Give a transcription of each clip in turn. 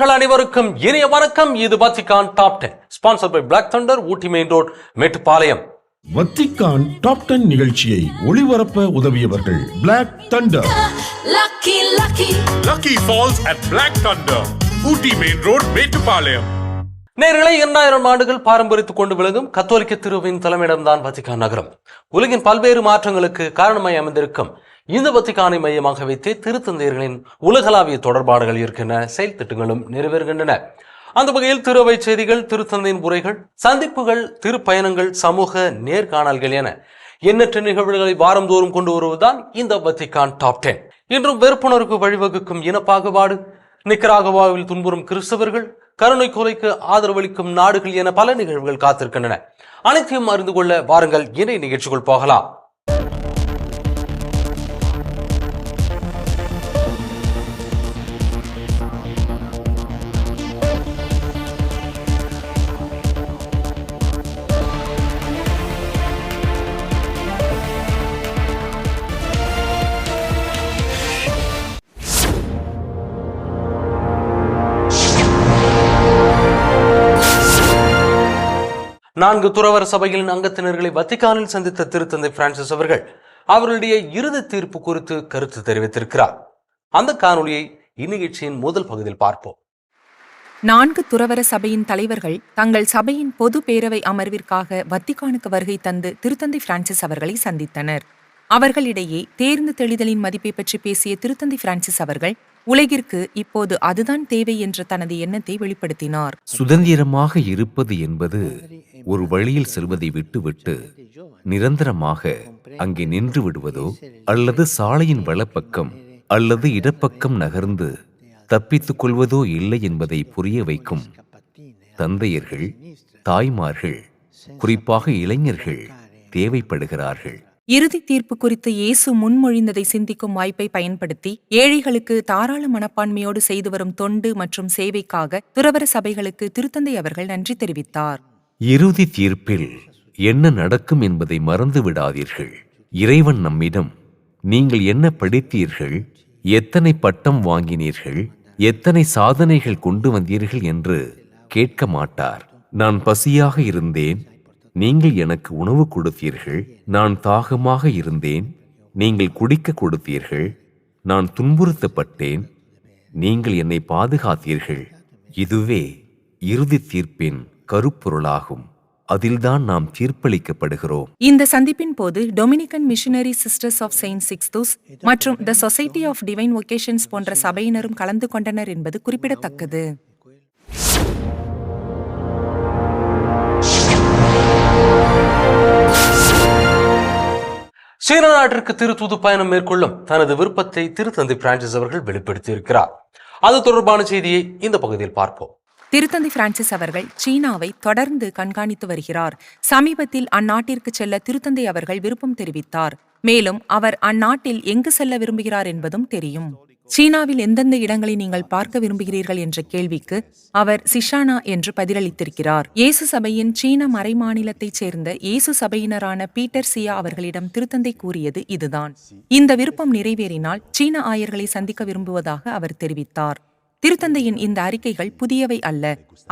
நேயர்கள் அனைவருக்கும் இனிய வணக்கம். இது Vatican top 10 sponsored by Black Thunder, Ooty main road, Mettupalayam. Vatican top 10 நிகழ்ச்சியை ஒளிபரப்ப உதவியவர்கள் Black Thunder, Lucky Falls at Black Thunder, Ooty main road, Mettupalayam. நேயர்களே, 2000 ஆண்டுகள் பாரம்பரியத்துக் கொண்டு விளங்கும் கத்தோலிக்க திருவின் தலைமையிடம்தான் வத்திக்கான் நகரம். உலகின் பல்வேறு மாற்றங்களுக்கு காரணமாய் அமைந்திருக்கும் இந்த வத்திக்கானை மையமாக வைத்து திருத்தந்தையர்களின் உலகளாவிய தொடர்பாடுகள் இருக்கின்றன, செயல் திட்டங்களும் நிறைவேறுகின்றன. அந்த வகையில் திருவை செய்திகள், திருத்தந்தையின் உரைகள், சந்திப்புகள், திருப்பயணங்கள், சமூக நேர்காணல்கள் என எண்ணற்ற நிகழ்வுகளை வாரந்தோறும் கொண்டு வருவதுதான் இந்த வத்திக்கான் டாப் 10. இன்றும் வெறுப்புணர்வுக்கு வழிவகுக்கும் இனப்பாகுபாடு, நிக்கராகுவாவில் துன்புறும் கிறிஸ்தவர்கள், கருணை கொலைக்கு ஆதரவளிக்கும் நாடுகள் என பல நிகழ்வுகள் காத்திருக்கின்றன. அனைத்தையும் அறிந்து கொள்ள வாருங்கள் இணை நிகழ்ச்சிக்குள் போகலாம். நான்கு துறவர சபைகளின் அங்கத்தினர்களை வத்திக்கானில் சந்தித்த திருத்தந்தை பிரான்சிஸ் அவர்கள் அவர்களுடைய இறுதி தீர்ப்பு குறித்து கருத்து தெரிவித்திருக்கிறார். அந்த காணொலியை இந்நிகழ்ச்சியின் முதல் பகுதியில் பார்ப்போம். 4 துறவர சபையின் தலைவர்கள் தங்கள் சபையின் பொது பேரவை அமர்விற்காக வத்திக்கானுக்கு வருகை தந்து திருத்தந்தை பிரான்சிஸ் அவர்களை சந்தித்தனர். அவர்களிடையே தேர்ந்து தெளிதலின் மதிப்பை பற்றி பேசிய திருத்தந்தை பிரான்சிஸ் அவர்கள் உலகிற்கு இப்போது அதுதான் தேவை என்ற தனது எண்ணத்தை வெளிப்படுத்தினார். சுதந்திரமாக இருப்பது என்பது ஒரு வழியில் செல்வதை விட்டுவிட்டு நிரந்தரமாக அங்கே நின்று விடுவதோ அல்லது சாலையின் வலப்பக்கம் அல்லது இடப்பக்கம் நகர்ந்து தப்பித்துக் கொள்வதோ இல்லை என்பதை புரிய வைக்கும் தந்தையர்கள், தாய்மார்கள், குறிப்பாக இளைஞர்கள் தேவைப்படுகிறார்கள். இறுதி தீர்ப்பு குறித்து இயேசு முன்மொழிந்ததை சிந்திக்கும் வாய்ப்பை பயன்படுத்தி ஏழைகளுக்கு தாராள மனப்பான்மையோடு செய்து வரும் தொண்டு மற்றும் சேவைக்காக துறவர சபைகளுக்கு திருத்தந்தை அவர்கள் நன்றி தெரிவித்தார். இறுதி தீர்ப்பில் என்ன நடக்கும் என்பதை மறந்து விடாதீர்கள். இறைவன் நம்மிடம் நீங்கள் என்ன படித்தீர்கள், எத்தனை பட்டம் வாங்கினீர்கள், எத்தனை சாதனைகள் கொண்டு வந்தீர்கள் என்று கேட்க மாட்டார். நான் பசியாக இருந்தேன், நீங்கள் எனக்கு உணவு கொடுத்தீர்கள். நான் தாகமாக இருந்தேன், நீங்கள் குடிக்க கொடுத்தீர்கள். நான் துன்புறுத்தப்பட்டேன், நீங்கள் என்னை பாதுகாத்தீர்கள். இதுவே இறுதி தீர்ப்பின் கருப்பொருளாகும். அதில்தான் நாம் தீர்ப்பளிக்கப்படுகிறோம். இந்த சந்திப்பின் போது Dominican missionary sisters of Saint Sixtus மற்றும் the society of divine vocations போன்ற சபையினரும் கலந்து கொண்டனர் என்பது குறிப்பிடத்தக்கது. சீன நாட்டிற்கு திருத்தூது பயணம் மேற்கொள்ளும் தனது விருப்பத்தை திருத்தந்தை பிரான்சிஸ் அவர்கள் வெளிப்படுத்தியிருக்கிறார். அது தொடர்பான செய்தியை இந்த பகுதியில் பார்ப்போம். திருத்தந்தை பிரான்சிஸ் அவர்கள் சீனாவை தொடர்ந்து கண்காணித்து வருகிறார். சமீபத்தில் அந்நாட்டிற்கு செல்ல திருத்தந்தை அவர்கள் விருப்பம் தெரிவித்தார். மேலும் அவர் அந்நாட்டில் எங்கு செல்ல விரும்புகிறார் என்பதும் தெரியும். சீனாவில் எந்தெந்த இடங்களை நீங்கள் பார்க்க விரும்புகிறீர்கள் என்ற கேள்விக்கு அவர் சிஷானா என்று பதிலளித்திருக்கிறார். இயேசு சபையின் சீன மறைமாநிலத்தைச் சேர்ந்த இயேசு சபையினரான பீட்டர் சியா அவர்களிடம் திருத்தந்தை கூறியது இதுதான். இந்த விருப்பம் நிறைவேறினால் சீன ஆயர்களை சந்திக்க விரும்புவதாக அவர் தெரிவித்தார். திருத்தந்தையின் இந்த அறிக்கைகள் புதியவை அல்ல.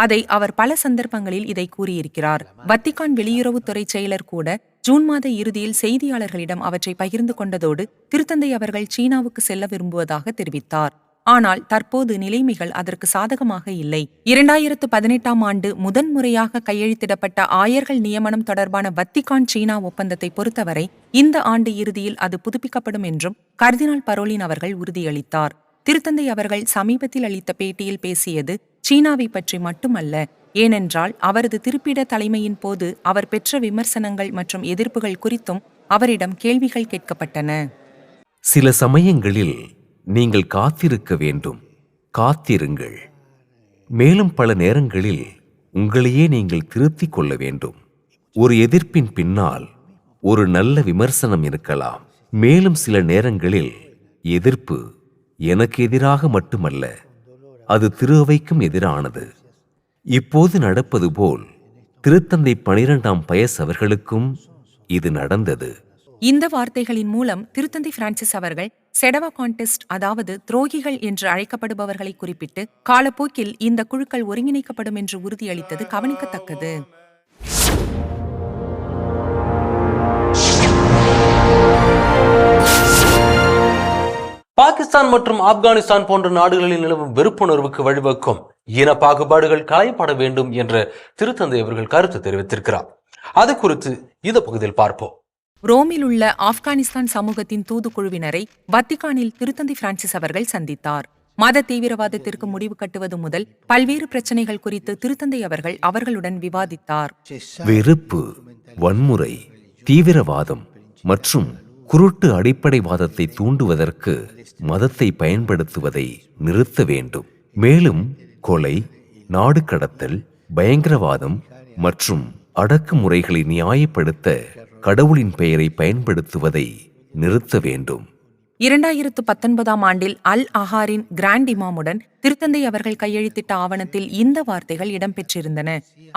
அதை அவர் பல சந்தர்ப்பங்களில் இதை கூறியிருக்கிறார். வத்திக்கான் வெளியுறவுத்துறை செயலர் கூட ஜூன் மாத இறுதியில் செய்தியாளர்களிடம் அவற்றை பகிர்ந்து கொண்டதோடு திருத்தந்தை அவர்கள் சீனாவுக்கு செல்ல விரும்புவதாக தெரிவித்தார். ஆனால் தற்போது நிலைமைகள் அதற்கு சாதகமாக இல்லை. 2018ஆம் ஆண்டு முதன்முறையாக கையெழுத்திடப்பட்ட ஆயர்கள் நியமனம் தொடர்பான வத்திக்கான் சீனா ஒப்பந்தத்தை பொறுத்தவரை இந்த ஆண்டு இறுதியில் அது புதுப்பிக்கப்படும் என்றும் கர்தினால் பரோலின் அவர்கள் உறுதியளித்தார். திருத்தந்தை அவர்கள் சமீபத்தில் அளித்த பேட்டியில் பேசியது சீனாவை பற்றி மட்டுமல்ல. ஏனென்றால் அவரது திருப்பிட தலைமையின் போது அவர் பெற்ற விமர்சனங்கள் மற்றும் எதிர்ப்புகள் குறித்தும் அவரிடம் கேள்விகள் கேட்கப்பட்டன. சில சமயங்களில் நீங்கள் காத்திருக்க வேண்டும். காத்திருங்கள். மேலும் பல நேரங்களில் உங்களையே நீங்கள் திருத்திக் கொள்ள வேண்டும். ஒரு எதிர்ப்பின் பின்னால் ஒரு நல்ல விமர்சனம் இருக்கலாம். மேலும் சில நேரங்களில் எதிர்ப்பு எனக்கு எதிராக மட்டுமல்ல, அது திரு அவைக்கும் எதிரானது. இப்போது நடப்பது போல் திருத்தந்தை 12ஆம் பயஸ் அவர்களுக்கும் இது நடந்தது. இந்த வார்த்தைகளின் மூலம் திருத்தந்தை பிரான்சிஸ் அவர்கள் செடவா கான்டெஸ்ட், அதாவது துரோகிகள் என்று அழைக்கப்படுபவர்களை குறிப்பிட்டு காலப்போக்கில் இந்த குழுக்கள் ஒருங்கிணைக்கப்படும் என்று உறுதியளித்தது கவனிக்கத்தக்கது. பாகிஸ்தான் மற்றும் ஆப்கானிஸ்தான் போன்ற நாடுகளில் நிலவும் வெறுப்புணர்வுக்கு வழிவகுக்கும் இன பாகுபாடுகள் களையப்பட வேண்டும் என்ற திருத்தந்தை அவர்கள் கருத்து தெரிவித்திருக்கிறார். அது குறித்து இந்த பகுதியில் பார்ப்போம். ரோமில் உள்ள ஆப்கானிஸ்தான் சமூகத்தின் தூதுக்குழுவினரை வத்திக்கானில் திருத்தந்தை பிரான்சிஸ் அவர்கள் சந்தித்தார். மத தீவிரவாதத்திற்கு முடிவு கட்டுவது முதல் பல்வேறு பிரச்சனைகள் குறித்து திருத்தந்தை அவர்கள் அவர்களுடன் விவாதித்தார். வெறுப்பு, வன்முறை, தீவிரவாதம் மற்றும் குருட்டு அடிப்படைவாதத்தை தூண்டுவதற்கு மதத்தை பயன்படுத்துவதை நிறுத்த வேண்டும். மேலும் கொலை, நாடு கடத்தல், பயங்கரவாதம் மற்றும் அடக்குமுறைகளை நியாயப்படுத்த கடவுளின் பெயரை பயன்படுத்துவதை நிறுத்த வேண்டும். 2019 ஆண்டில் அல் அஹாரின் கிராண்ட் இமாமுடன் திருத்தந்தை அவர்கள் கையெழுத்திட்ட ஆவணத்தில் இந்த வார்த்தைகள் இடம்பெற்றிருந்தன.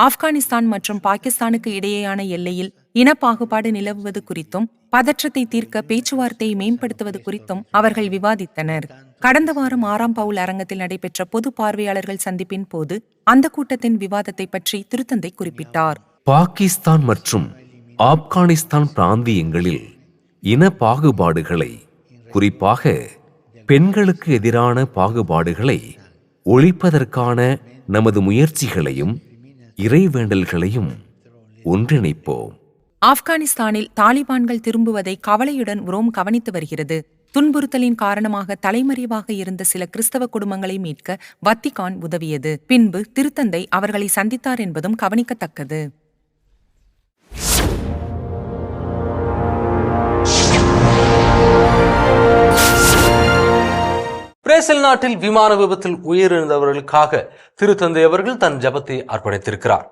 ஆப்கானிஸ்தான் மற்றும் பாகிஸ்தானுக்கு இடையேயான எல்லையில் இனப்பாகுபாடு நிலவுவது குறித்தும் பதற்றத்தை தீர்க்க பேச்சுவார்த்தையை மேம்படுத்துவது குறித்தும் அவர்கள் விவாதித்தனர். கடந்த வாரம் 6ஆம் பவுல் அரங்கத்தில் நடைபெற்ற பொது பார்வையாளர்கள் சந்திப்பின் போது அந்த கூட்டத்தின் விவாதத்தை பற்றி திருத்தந்தை குறிப்பிட்டார். பாகிஸ்தான் மற்றும் ஆப்கானிஸ்தான் பிராந்தியங்களில் இன பாகுபாடுகளை, குறிப்பாக பெண்களுக்கு எதிரான பாகுபாடுகளை ஒழிப்பதற்கான நமது முயற்சிகளையும் இறைவேண்டல்களையும் ஒன்றிணைப்போம். ஆப்கானிஸ்தானில் தாலிபான்கள் திரும்புவதை கவலையுடன் ரோம் கவனித்து வருகிறது. துன்புறுத்தலின் காரணமாக தலைமறைவாக இருந்த சில கிறிஸ்தவ குடும்பங்களை மீட்க வத்திக்கான் உதவியது. பின்பு திருத்தந்தை அவர்களை சந்தித்தார் என்பதும் கவனிக்கத்தக்கது. பிரேசில் நாட்டில் விமான விபத்தில் உயிரிழந்தவர்களுக்காக திருத்தந்தை அவர்கள் தன் ஜெபத்தை அர்ப்பணித்திருக்கிறார்.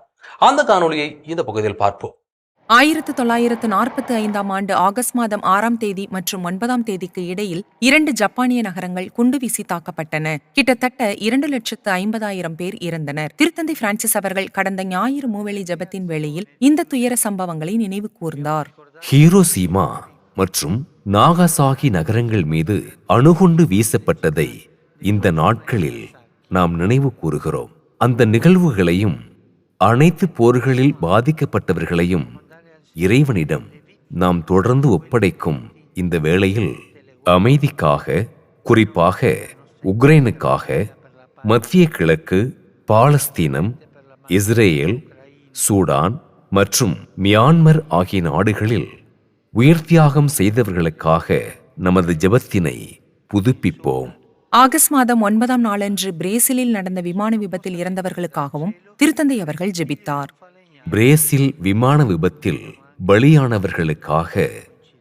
அந்த காணொலியை இந்த பகுதியில் பார்ப்போம். 1945ஆம் ஆண்டு ஆகஸ்ட் மாதம் 6ஆம் தேதி மற்றும் 9ஆம் தேதிக்கு இடையில் 2 ஜப்பானிய நகரங்கள் குண்டுவீசி தாக்கப்பட்டன. கிட்டத்தட்ட 2,50,000 பேர் இறந்தனர். திருத்தந்தை பிரான்சிஸ் அவர்கள் கடந்த ஞாயிறு மூவேளை ஜெபத்தின் வேளையில் இந்த துயர சம்பவங்களை நினைவு கூர்ந்தார். ஹீரோசீமா மற்றும் நாகசாகி நகரங்கள் மீது அணுகுண்டு வீசப்பட்டதை இந்த நாட்களில் நாம் நினைவு கூறுகிறோம். அந்த நிகழ்வுகளையும் அனைத்து போர்களில் பாதிக்கப்பட்டவர்களையும் இறைவனிடம் நாம் தொடர்ந்து ஒப்படைக்கும் இந்த வேளையில் அமைதிக்காக, குறிப்பாக உக்ரைனுக்காக, மத்திய கிழக்கு, பாலஸ்தீனம், இஸ்ரேல், சூடான் மற்றும் மியான்மர் ஆகிய நாடுகளில் உயிர்த்தியாகம் செய்தவர்களுக்காக நமது ஜெபத்தினை புதுப்பிப்போம். ஆகஸ்ட் மாதம் 9ஆம் நாளன்று பிரேசிலில் நடந்த விமான விபத்தில் இறந்தவர்களுக்காகவும் திருத்தந்தை அவர்கள் ஜெபித்தார். பிரேசில் விமான விபத்தில் பலியானவர்களுக்காக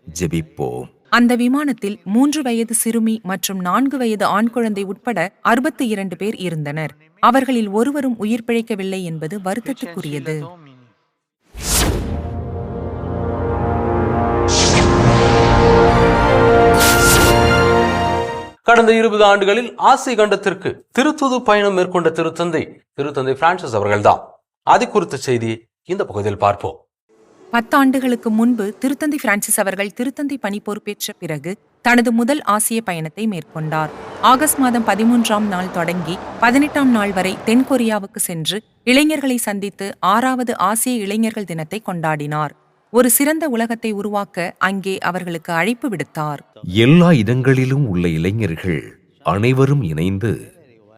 ஜெபிப்போம். அந்த விமானத்தில் 3 வயது சிறுமி மற்றும் 4 வயது ஆண் குழந்தை உட்பட 62 பேர் இருந்தனர். அவர்களில் ஒருவரும் உயிர் பிழைக்கவில்லை என்பது வருத்தத்துக்குரியது. கடந்த 20 ஆண்டுகளில் ஆசிய கண்டத்திற்கு திருத்தூது பயணம் மேற்கொண்ட திருத்தந்தை பிரான்சிஸ் அவர்கள்தான். அது குறித்த செய்தி இந்த பகுதியில் பார்ப்போம். 10 ஆண்டுகளுக்கு முன்பு திருத்தந்தை பிரான்சிஸ் அவர்கள் திருத்தந்தை பணி பொறுப்பேற்ற பிறகு தனது முதல் ஆசிய பயணத்தை மேற்கொண்டார். ஆகஸ்ட் மாதம் 13ஆம் நாள் தொடங்கி 18ஆம் நாள் வரை தென்கொரியாவுக்கு சென்று இளைஞர்களை சந்தித்து 6வது ஆசிய இளைஞர்கள் தினத்தை கொண்டாடினார். ஒரு சிறந்த உலகத்தை உருவாக்க அங்கே அவர்களுக்கு அழைப்பு விடுத்தார். எல்லா இடங்களிலும் உள்ள இளைஞர்கள் அனைவரும் இணைந்து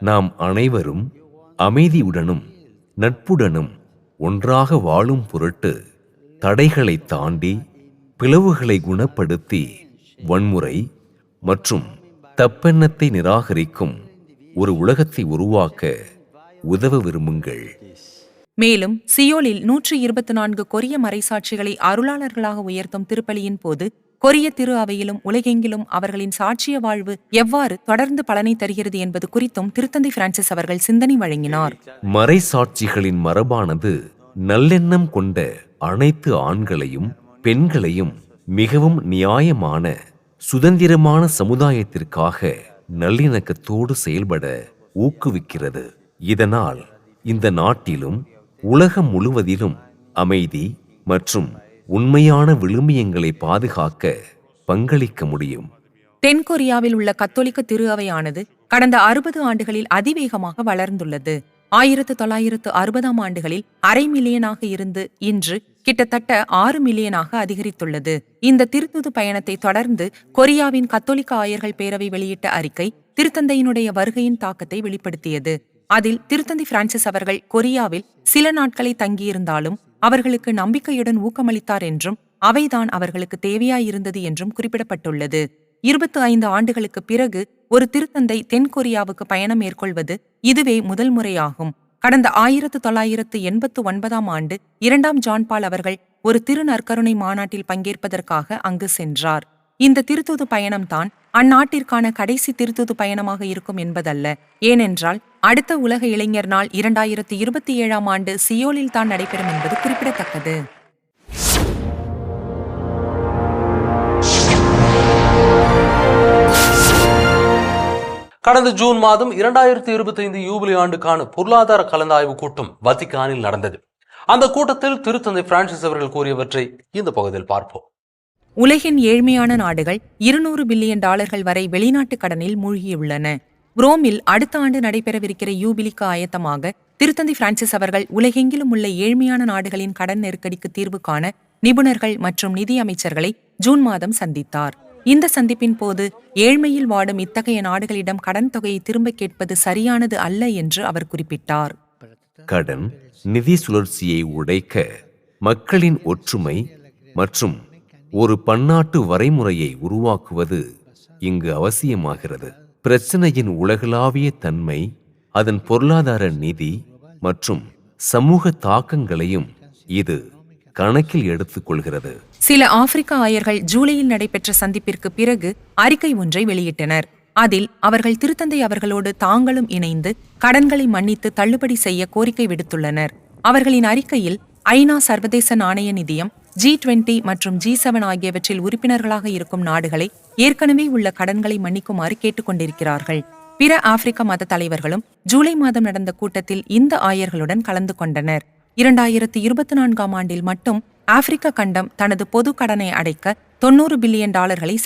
நாம் அனைவரும் அமைதியுடனும் நட்புடனும் ஒன்றாக வாழும் பொருட்டு தடைகளை தாண்டி பிளவுகளை குணப்படுத்தி வன்முறை மற்றும் தப்பெண்ணத்தை நிராகரிக்கும் ஒரு உலகத்தை உருவாக்க உதவ விரும்புங்கள். மேலும் சியோலில் 124 கொரிய மறைசாட்சிகளை அருளாளர்களாக உயர்த்தும் திருப்பலியின் போது கொரிய திரு அவையிலும் உலகெங்கிலும் அவர்களின் சாட்சிய வாழ்வு எவ்வாறு தொடர்ந்து பலனை தருகிறது என்பது குறித்தும் திருத்தந்தை பிரான்சிஸ் அவர்கள் சிந்தனை வழங்கினார். மறைசாட்சிகளின் மரபானது நல்லெண்ணம் கொண்ட அனைத்து ஆண்களையும் பெண்களையும் மிகவும் நியாயமான சுதந்திரமான சமுதாயத்திற்காக நல்லிணக்கத்தோடு செயல்பட ஊக்குவிக்கிறது. இதனால் இந்த நாட்டிலும் உலகம் முழுவதிலும் அமைதி மற்றும் உண்மையான விழுமியங்களை பாதுகாக்க பங்களிக்க முடியும். தென்கொரியாவில் உள்ள கத்தோலிக்க திரு அவையானது கடந்த 60 ஆண்டுகளில் அதிவேகமாக வளர்ந்துள்ளது. 1960ஆம் ஆண்டுகளில் 1/2 மில்லியனாக இருந்து இன்று கிட்டத்தட்ட 6 மில்லியனாக அதிகரித்துள்ளது. இந்த திருத்துது பயணத்தை தொடர்ந்து கொரியாவின் கத்தோலிக்க ஆயர்கள் பேரவை வெளியிட்ட அறிக்கை திருத்தந்தையினுடைய வருகையின் தாக்கத்தை வெளிப்படுத்தியது. அதில் திருத்தந்தை பிரான்சிஸ் அவர்கள் கொரியாவில் சில நாட்களை தங்கியிருந்தாலும் அவர்களுக்கு நம்பிக்கையுடன் ஊக்கமளித்தார் என்றும் அவைதான் அவர்களுக்கு தேவையாயிருந்தது என்றும் குறிப்பிடப்பட்டுள்ளது. 25 ஆண்டுகளுக்கு பிறகு ஒரு திருத்தந்தை தென்கொரியாவுக்கு பயணம் மேற்கொள்வது இதுவே முதல் முறையாகும். கடந்த 1989ஆம் ஆண்டு 2ஆம் ஜான் பால் அவர்கள் ஒரு திருநற்கருணை மாநாட்டில் பங்கேற்பதற்காக அங்கு சென்றார். இந்த திருத்தூது பயணம்தான் அந்நாட்டிற்கான கடைசி திருத்தூது பயணமாக இருக்கும் என்பதல்ல. ஏனென்றால் அடுத்த உலக இளைஞர் நாள் 2027ஆம் ஆண்டு சியோலில் தான் நடைபெறும் என்பது குறிப்பிடத்தக்கது. கடந்த ஜூன் மாதம் 2025 யூபிலி ஆண்டுக்கான பொருளாதார கலந்தாய்வு கூட்டம் வத்திக்கானில் நடந்தது. அந்த கூட்டத்தில் திருத்தந்தை பிரான்சிஸ் அவர்கள் கூறியவற்றை இந்த பகுதியில் பார்ப்போம். உலகின் ஏழ்மையான நாடுகள் $200 பில்லியன் வரை வெளிநாட்டு கடனில் மூழ்கியுள்ளன. ரோமில் அடுத்த ஆண்டு நடைபெறவிருக்கிற யூபிலிக்கு ஆயத்தமாக திருத்தந்தை பிரான்சிஸ் அவர்கள் உலகெங்கிலும் உள்ள ஏழ்மையான நாடுகளின் கடன் நெருக்கடிக்கு தீர்வு காண நிபுணர்கள் மற்றும் நிதி அமைச்சர்களை ஜூன் மாதம் சந்தித்தார். இந்த சந்திப்பின் போது ஏழ்மையில் வாடும் இத்தகைய நாடுகளிடம் கடன் தொகையை திரும்ப கேட்பது சரியானது அல்ல என்று அவர் குறிப்பிட்டார். கடன் நிதி சுழற்சியை உடைக்க மக்களின் ஒற்றுமை மற்றும் ஒரு பன்னாட்டு வரைமுறையை உருவாக்குவது இங்கு அவசியமாகிறது. பிரச்சனையின் உலகளாவிய தன்மை அதன் பொருளாதார நிதி மற்றும் சமூக தாக்கங்களையும் இது கணக்கில் எடுத்துக் கொள்கிறது. சில ஆப்பிரிக்க ஆயர்கள் ஜூலையில் நடைபெற்ற சந்திப்பிற்கு பிறகு அறிக்கை ஒன்றை வெளியிட்டனர். அதில் அவர்கள் திருத்தந்தை அவர்களோடு தாங்களும் இணைந்து கடன்களை மன்னித்து தள்ளுபடி செய்ய கோரிக்கை விடுத்துள்ளனர். அவர்களின் அறிக்கையில் ஐநா சர்வதேச நாணய நிதியம், G20 மற்றும் G7 ஆகியவற்றில் உறுப்பினர்களாக இருக்கும் நாடுகளை ஏற்கனவே உள்ள கடன்களை மன்னிக்குமாறு கேட்டுக்கொண்டிருக்கிறார்கள். பிற ஆப்பிரிக்க மத தலைவர்களும் ஜூலை மாதம் நடந்த கூட்டத்தில் இந்த ஆயர்களுடன் கலந்து கொண்டனர். 2024ஆம் ஆண்டில் மட்டும் ஆப்பிரிக்க கண்டம் தனது பொது கடனை அடைக்க $90 பில்லியன்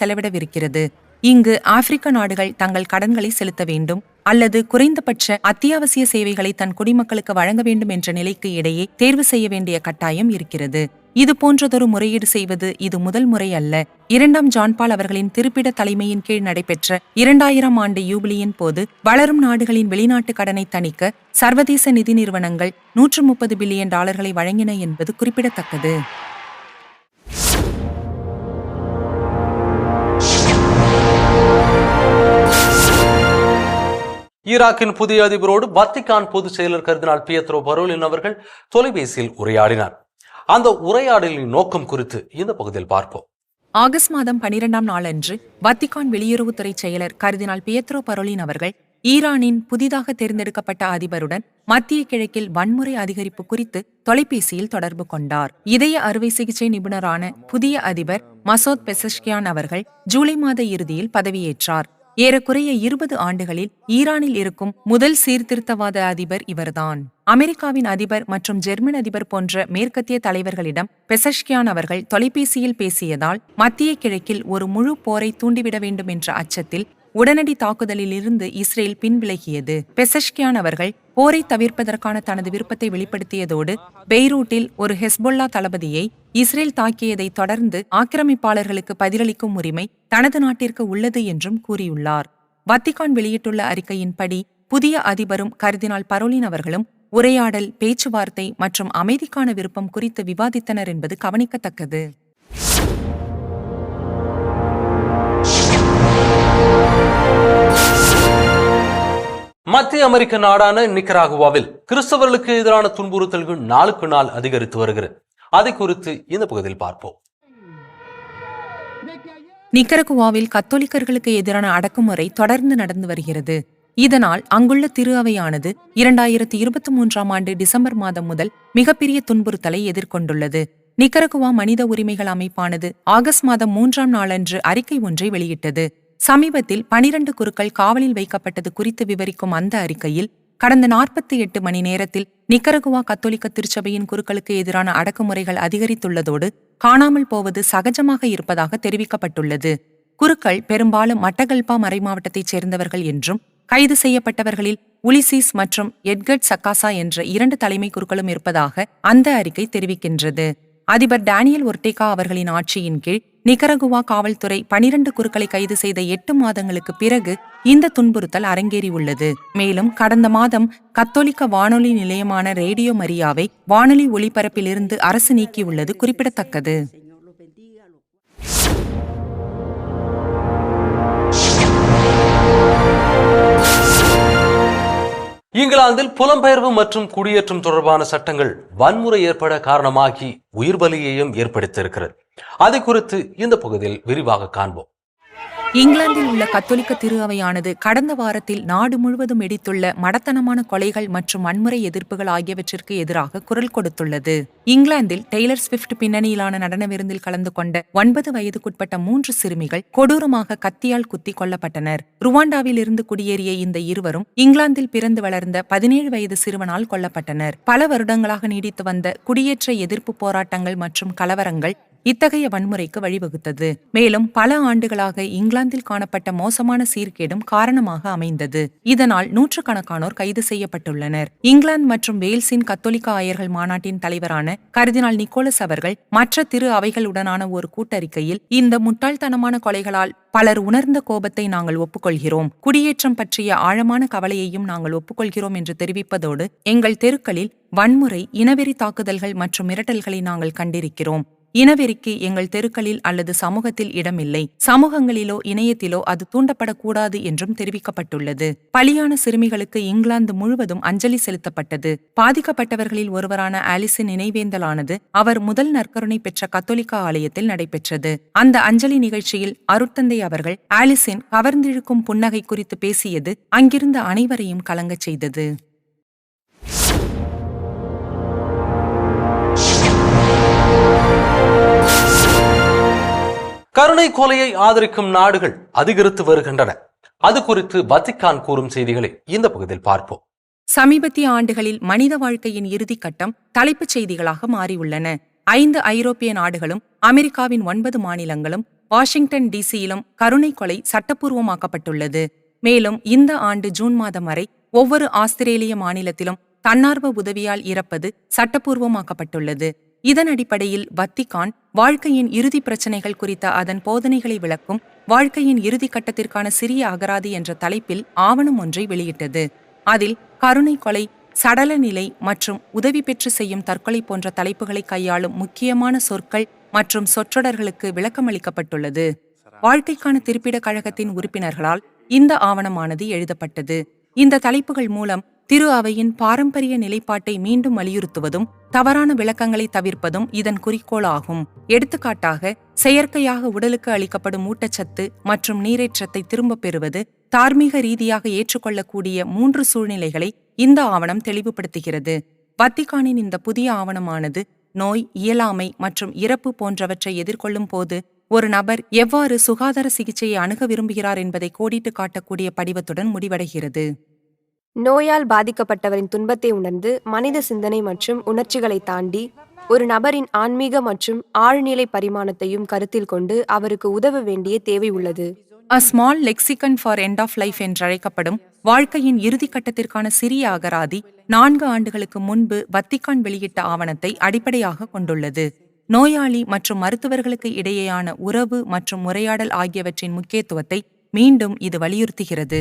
செலவிடவிருக்கிறது. இங்கு ஆப்பிரிக்க நாடுகள் தங்கள் கடன்களை செலுத்த வேண்டும் அல்லது குறைந்தபட்ச அத்தியாவசிய சேவைகளை தன் குடிமக்களுக்கு வழங்க வேண்டும் என்ற நிலைக்கு இடையே தேர்வு செய்ய வேண்டிய கட்டாயம் இருக்கிறது. இது போன்றதொரு முறையீடு செய்வது இது முதல் முறை அல்ல. 2ஆம் ஜான் பால் அவர்களின் திருப்பிட தலைமையின் கீழ் நடைபெற்ற 2000ஆம் ஆண்டு யூபிலியின் போது வளரும் நாடுகளின் வெளிநாட்டு கடனை தணிக்க சர்வதேச நிதி நிறுவனங்கள் $130 பில்லியன் வழங்கின என்பது குறிப்பிடத்தக்கது. ஈராக்கின் புதிய அதிபரோடு வத்திக்கான் பொதுச் செயலர் கர்தினால் பியத்ரோ பரோலின் அவர்கள் தொலைபேசியில் உரையாடினார். அந்த உரையாடலின் நோக்கம் குறித்து இந்த பகுதியில் பார்ப்போம். ஆகஸ்ட் மாதம் 12ஆம் நாளன்று வத்திக்கான் வெளியுறவுத்துறை செயலர் கர்தினால் பியத்ரோ பரோலின் அவர்கள் ஈரானின் புதிதாக தேர்ந்தெடுக்கப்பட்ட அதிபருடன் மத்திய கிழக்கில் வன்முறை அதிகரிப்பு குறித்து தொலைபேசியில் தொடர்பு கொண்டார். இதய அறுவை சிகிச்சை நிபுணரான புதிய அதிபர் மசோத் பெசஷ்கியான் அவர்கள் ஜூலை மாத இறுதியில் பதவியேற்றார். ஏறக்குறைய 20 ஆண்டுகளில் ஈரானில் இருக்கும் முதல் சீர்திருத்தவாத அதிபர் இவர்தான். அமெரிக்காவின் அதிபர் மற்றும் ஜெர்மன் அதிபர் போன்ற மேற்கத்திய தலைவர்களிடம் பெசஷ்கியான் அவர்கள் தொலைபேசியில் பேசியதால் மத்திய கிழக்கில் ஒரு முழு போரை தூண்டிவிட வேண்டும் என்ற அச்சத்தில் உடனடி தாக்குதலில் இருந்து இஸ்ரேல் பின்விலகியது. பெசஷ்கியான் அவர்கள் போரை தவிர்ப்பதற்கான தனது விருப்பத்தை வெளிப்படுத்தியதோடு பெய்ரூட்டில் ஒரு ஹெஸ்பொல்லா தளபதியை இஸ்ரேல் தாக்கியதை தொடர்ந்து ஆக்கிரமிப்பாளர்களுக்கு பதிலளிக்கும் உரிமை தனது நாட்டிற்கு உள்ளது என்றும் கூறியுள்ளார். வத்திக்கான் வெளியிட்டுள்ள அறிக்கையின்படி புதிய அதிபரும் கர்தினால் பரோலின் அவர்களும் உரையாடல், பேச்சுவார்த்தை மற்றும் அமைதிக்கான விருப்பம் குறித்து விவாதித்தனர் என்பது கவனிக்கத்தக்கது. மத்திய அமெரிக்க நாடான நிக்கராகுவாவில் கிறிஸ்தவர்களுக்கு எதிரான துன்புறுத்தல்கள் நாளுக்கு நாள் அதிகரித்து வருகிறது. அதை குறித்து இந்த பகுதியில் பார்ப்போம். நிக்கராகுவாவில் கத்தோலிக்கர்களுக்கு எதிரான அடக்குமுறை தொடர்ந்து நடந்து வருகிறது. இதனால் அங்குள்ள திரு அவையானது 2023ஆம் ஆண்டு டிசம்பர் மாதம் முதல் மிகப்பெரிய துன்புறுத்தலை எதிர்கொண்டுள்ளது. நிக்கராகுவா மனித உரிமைகள் அமைப்பானது ஆகஸ்ட் மாதம் 3ஆம் நாளன்று அறிக்கை ஒன்றை வெளியிட்டது. சமீபத்தில் 12 குருக்கள் காவலில் வைக்கப்பட்டது குறித்து விவரிக்கும் அந்த அறிக்கையில் கடந்த 48 மணி நேரத்தில் நிக்கரகுவா கத்தோலிக்க திருச்சபையின் குருக்களுக்கு எதிரான அடக்குமுறைகள் அதிகரித்துள்ளதோடு காணாமல் போவது சகஜமாக இருப்பதாக தெரிவிக்கப்பட்டுள்ளது. குருக்கள் பெரும்பாலும் மட்டகல்பா மறைமாவட்டத்தைச் சேர்ந்தவர்கள் என்றும் கைது செய்யப்பட்டவர்களில் உலிசிஸ் மற்றும் எட்கர்ட் சக்காசா என்ற 2 தலைமை குருக்களும் இருப்பதாக அந்த அறிக்கை தெரிவிக்கின்றது. அதிபர் டேனியல் ஒர்டேகா அவர்களின் ஆட்சியின் கீழ் நிகரகுவா காவல்துறை 12 குருக்களை கைது செய்த 8 மாதங்களுக்கு பிறகு இந்த துன்புறுத்தல் அரங்கேறியுள்ளது. மேலும் கடந்த மாதம் கத்தோலிக்க வானொலி நிலையமான ரேடியோ மரியாவை வானொலி ஒளிபரப்பிலிருந்து அரசு நீக்கியுள்ளது குறிப்பிடத்தக்கது. இங்கிலாந்தில் புலம்பெயர்வு மற்றும் குடியேற்றம் தொடர்பான சட்டங்கள் வன்முறை ஏற்பட காரணமாகி உயிர் பலியையும் ஏற்படுத்தியிருக்கிறது. அது குறித்து இந்த பகுதியில் விரிவாக காண்போம். இங்கிலாந்தில் உள்ள கத்தோலிக்க திரு அவையானது கடந்த வாரத்தில் நாடு முழுவதும் வெடித்துள்ள மடத்தனமான கொலைகள் மற்றும் வன்முறை எதிர்ப்புகள் ஆகியவற்றிற்கு எதிராக குரல் கொடுத்துள்ளது. இங்கிலாந்தில் டெய்லர் ஸ்விஃப்ட் பின்னணியிலான நடன விருந்தில் கலந்து கொண்ட 9 வயதுக்குட்பட்ட 3 சிறுமிகள் கொடூரமாக கத்தியால் குத்தி கொல்லப்பட்டனர். ருவாண்டாவில் இருந்து குடியேறிய இந்த இருவரும் இங்கிலாந்தில் பிறந்து வளர்ந்த 17 வயது சிறுவனால் கொல்லப்பட்டனர். பல வருடங்களாக நீடித்து வந்த குடியேற்ற எதிர்ப்பு போராட்டங்கள் மற்றும் கலவரங்கள் இத்தகைய வன்முறைக்கு வழிவகுத்தது. மேலும் பல ஆண்டுகளாக இங்கிலாந்தில் காணப்பட்ட மோசமான சீர்கேடும் காரணமாக அமைந்தது. இதனால் நூற்றுக்கணக்கானோர் கைது செய்யப்பட்டுள்ளனர். இங்கிலாந்து மற்றும் வேல்ஸின் கத்தோலிக்க ஆயர்கள் மாநாட்டின் தலைவரான கர்தினால் நிக்கோலஸ் அவர்கள் மற்ற திரு அவைகளுடனான ஒரு கூட்டறிக்கையில், இந்த முட்டாள்தனமான கொலைகளால் பலர் உணர்ந்த கோபத்தை நாங்கள் ஒப்புக்கொள்கிறோம், குடியேற்றம் பற்றிய ஆழமான கவலையையும் நாங்கள் ஒப்புக்கொள்கிறோம் என்று தெரிவிப்பதோடு, எங்கள் தெருக்களில் வன்முறை, இனவெறி தாக்குதல்கள் மற்றும் மிரட்டல்களை நாங்கள் கண்டிருக்கிறோம். இனவெறிக்கு எங்கள் தெருக்களில் அல்லது சமூகத்தில் இடமில்லை. சமூகங்களிலோ இணையத்திலோ அது தூண்டப்படக்கூடாது என்றும் தெரிவிக்கப்பட்டுள்ளது. பலியான சிறுமிகளுக்கு இங்கிலாந்து முழுவதும் அஞ்சலி செலுத்தப்பட்டது. பாதிக்கப்பட்டவர்களில் ஒருவரான ஆலிஸின் நினைவேந்தலானது அவர் முதல் நற்கருணை பெற்ற கத்தோலிக்க ஆலயத்தில் நடைபெற்றது. அந்த அஞ்சலி நிகழ்ச்சியில் அருட்தந்தை அவர்கள் ஆலிஸின் கவர்ந்திழுக்கும் புன்னகை குறித்து பேசியது அங்கிருந்த அனைவரையும் கலங்கச் செய்தது. கருணை கொலையை ஆதரிக்கும் நாடுகள் அதிகரித்து வருகின்றன. அது குறித்து வத்திக்கான் கூறும் செய்திகளை இந்த பகுதியில் பார்ப்போம். சமீபத்திய ஆண்டுகளில் மனித வாழ்க்கையின் இறுதிக்கட்டம் தலைப்புச் செய்திகளாக மாறியுள்ளன. 5 ஐரோப்பிய நாடுகளும் அமெரிக்காவின் 9 மாநிலங்களும் வாஷிங்டன் டிசியிலும் கருணை கொலை சட்டப்பூர்வமாக்கப்பட்டுள்ளது. மேலும் இந்த ஆண்டு ஜூன் மாதம் வரை ஒவ்வொரு ஆஸ்திரேலிய மாநிலத்திலும் தன்னார்வ உதவியால் இறப்பது சட்டப்பூர்வமாக்கப்பட்டுள்ளது. இதன் அடிப்படையில் வத்திக்கான் வாழ்க்கையின் இறுதி பிரச்சினைகள் குறித்த அதன் போதனைகளை விளக்கும் வாழ்க்கையின் இறுதி கட்டத்திற்கான சிறிய அகராதி என்ற தலைப்பில் ஆவணம் ஒன்றை வெளியிட்டது. அதில் கருணை கொலை, சடல நிலை மற்றும் உதவி பெற்று செய்யும் தற்கொலை போன்ற தலைப்புகளை கையாளும் முக்கியமான சொற்கள் மற்றும் சொற்றொடர்களுக்கு விளக்கமளிக்கப்பட்டுள்ளது. வாழ்க்கைக்கான திருப்பிட கழகத்தின் உறுப்பினர்களால் இந்த ஆவணமானது எழுதப்பட்டது. இந்த தலைப்புகள் மூலம் திரு அவையின் பாரம்பரிய நிலைப்பாட்டை மீண்டும் வலியுறுத்துவதும் தவறான விளக்கங்களை தவிர்ப்பதும் இதன் குறிக்கோள் ஆகும். எடுத்துக்காட்டாக, செயற்கையாக உடலுக்கு அளிக்கப்படும் ஊட்டச்சத்து மற்றும் நீரேற்றத்தை திரும்பப் பெறுவது தார்மீக ரீதியாக ஏற்றுக்கொள்ளக்கூடிய 3 சூழ்நிலைகளை இந்த ஆவணம் தெளிவுபடுத்துகிறது. வத்திக்கானின் இந்த புதிய ஆவணமானது நோய், இயலாமை மற்றும் இறப்பு போன்றவற்றை எதிர்கொள்ளும் போது ஒரு நபர் எவ்வாறு சுகாதார சிகிச்சையை அணுக விரும்புகிறார் என்பதை கோடிட்டு காட்டக்கூடிய படிவத்துடன் முடிவடைகிறது. நோயால் பாதிக்கப்பட்டவரின் துன்பத்தை உணர்ந்து மனித சிந்தனை மற்றும் உணர்ச்சிகளை தாண்டி ஒரு நபரின் ஆன்மீக மற்றும் ஆழ்நிலை பரிமாணத்தையும் கருத்தில் கொண்டு அவருக்கு உதவ வேண்டிய தேவை உள்ளது. A small lexicon for end of life என்றழைக்கப்படும் வாழ்க்கையின் இறுதி கட்டத்திற்கான சிறிய அகராதி 4 ஆண்டுகளுக்கு முன்பு வத்திக்கான் வெளியிட்ட ஆவணத்தை அடிப்படையாக கொண்டுள்ளது. நோயாளி மற்றும் மருத்துவர்களுக்கு இடையேயான உறவு மற்றும் உரையாடல் ஆகியவற்றின் முக்கியத்துவத்தை மீண்டும் இது வலியுறுத்துகிறது.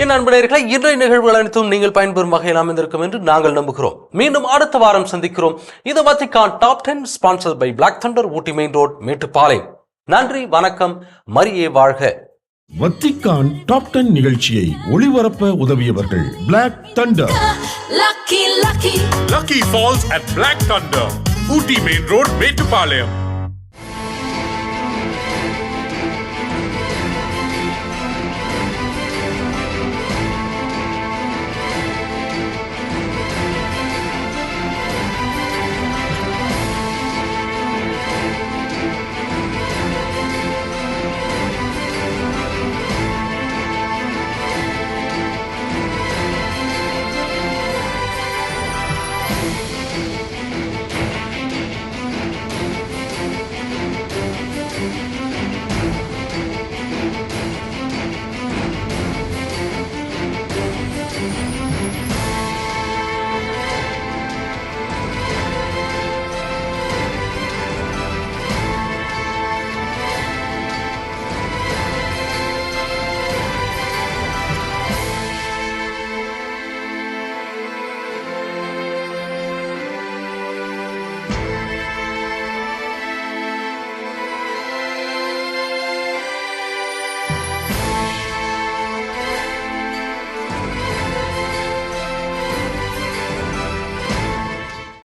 என் அன்பர்களே, இன்றைய நிகழ்வுகள் அனைத்தும் நீங்கள் பயன்பெறும் வகையில் அமைந்திருக்கும் என்று நாங்கள் நம்புகிறோம். மீண்டும் அடுத்த வாரம் சந்திக்கிறோம். இது Vatican top 10 sponsored by Black Thunder, Ooty main road, Mettupalayam. நன்றி, வணக்கம், மரியே வாழ்க. வத்திக்கான் டாப் 10 நிகழ்ச்சியை ஒளிபரப்ப உதவியவர்கள் Black Thunder. Lucky Falls at Black Thunder, Ooty Main Road, Mettupalayam.